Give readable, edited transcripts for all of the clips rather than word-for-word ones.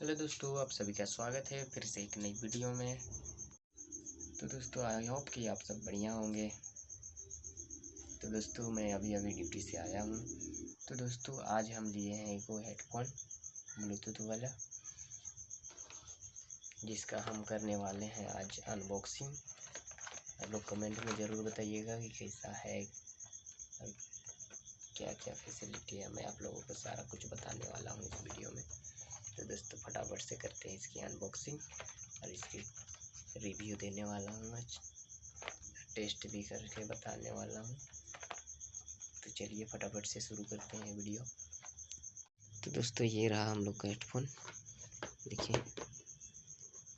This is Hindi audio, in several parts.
हेलो दोस्तों, आप सभी का स्वागत है फिर से एक नई वीडियो में। तो दोस्तों आई होप कि आप सब बढ़िया होंगे। तो दोस्तों मैं अभी ड्यूटी से आया हूँ। तो दोस्तों आज हम लिए हैं एक हेडफोन ब्लूटूथ वाला, जिसका हम करने वाले हैं आज अनबॉक्सिंग। आप लोग कमेंट में ज़रूर बताइएगा कि कैसा है और क्या क्या फैसिलिटी है। मैं आप लोगों को सारा कुछ बताने वाला हूँ इस वीडियो में। तो दोस्तों फटाफट से करते हैं इसकी अनबॉक्सिंग और इसकी रिव्यू देने वाला हूँ आज, टेस्ट भी करके बताने वाला हूँ। तो चलिए फटाफट से शुरू करते हैं वीडियो। तो दोस्तों ये रहा हम लोग का हेडफोन, देखिए,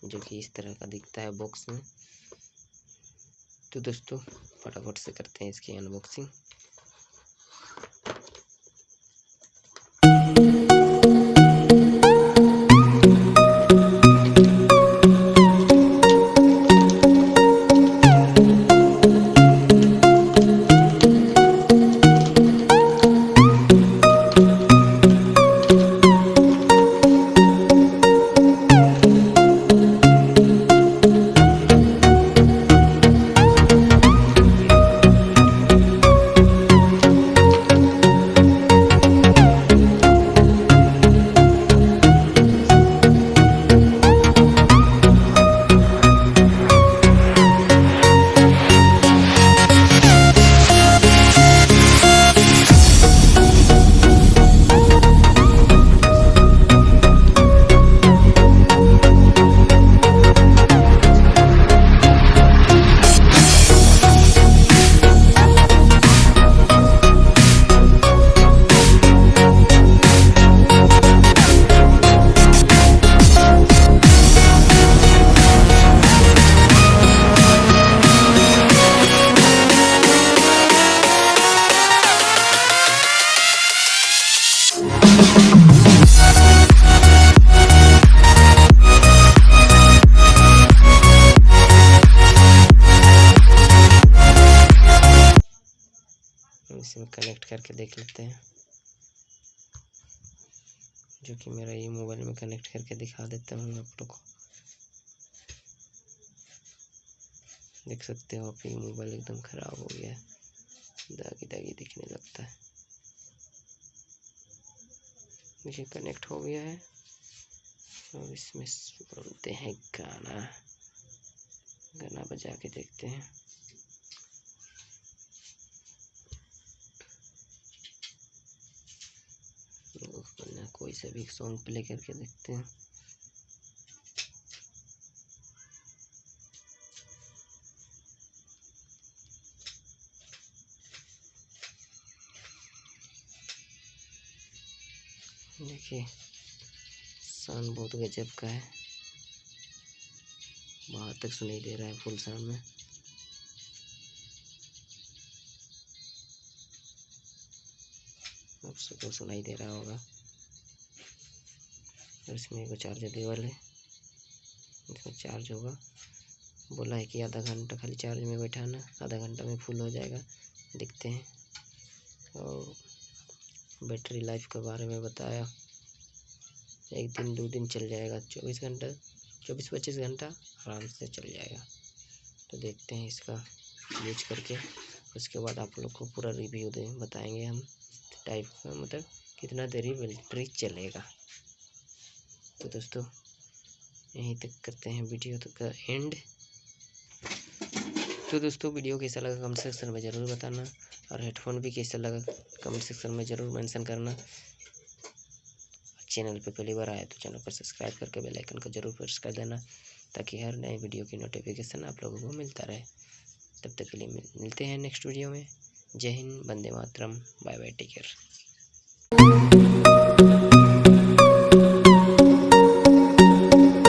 जो कि इस तरह का दिखता है बॉक्स में। तो दोस्तों फटाफट से करते हैं इसकी अनबॉक्सिंग। इसमें कनेक्ट करके देख लेते हैं, जो कि मेरा ये मोबाइल में कनेक्ट करके दिखा देता हूँ आप लोग को। देख सकते हो आप, ये मोबाइल एकदम ख़राब हो गया है, दागी दागी दिखने लगता है। देखिए कनेक्ट हो गया है। और इसमें बोलते हैं गाना बजा के देखते हैं। कोई सा भी सॉन्ग प्ले करके देखते हैं। देखिए साउंड बहुत गजब का है, बाहर तक सुनाई दे रहा है फुल साउंड में। आप सबको सुनाई दे रहा होगा। और इसमें एक चार्जर केबल है, इसमें चार्ज होगा। बोला है कि आधा घंटा खाली चार्ज में बैठाना, आधा घंटा में फुल हो जाएगा। देखते हैं। और बैटरी लाइफ के बारे में बताया, 1 दिन 2 दिन चल जाएगा, 24-25 घंटा आराम से चल जाएगा। तो देखते हैं इसका यूज करके, उसके बाद आप लोग को पूरा रिव्यू बताएंगे हम टाइप का, मतलब कितना देरी बैटरी चलेगा। तो दोस्तों यहीं तक करते हैं वीडियो तक का एंड। तो दोस्तों वीडियो कैसा लगा कमेंट सेक्शन में ज़रूर बताना, और हेडफोन भी कैसा लगा कमेंट सेक्शन में ज़रूर मेंशन करना। चैनल पे पहली बार आए तो चैनल को सब्सक्राइब करके बेल आइकन को जरूर प्रेस कर देना, ताकि हर नए वीडियो की नोटिफिकेशन आप लोगों को मिलता रहे। तब तक के लिए मिलते हैं नेक्स्ट वीडियो में। जय Hind, Vande Mataram, bye bye, take care.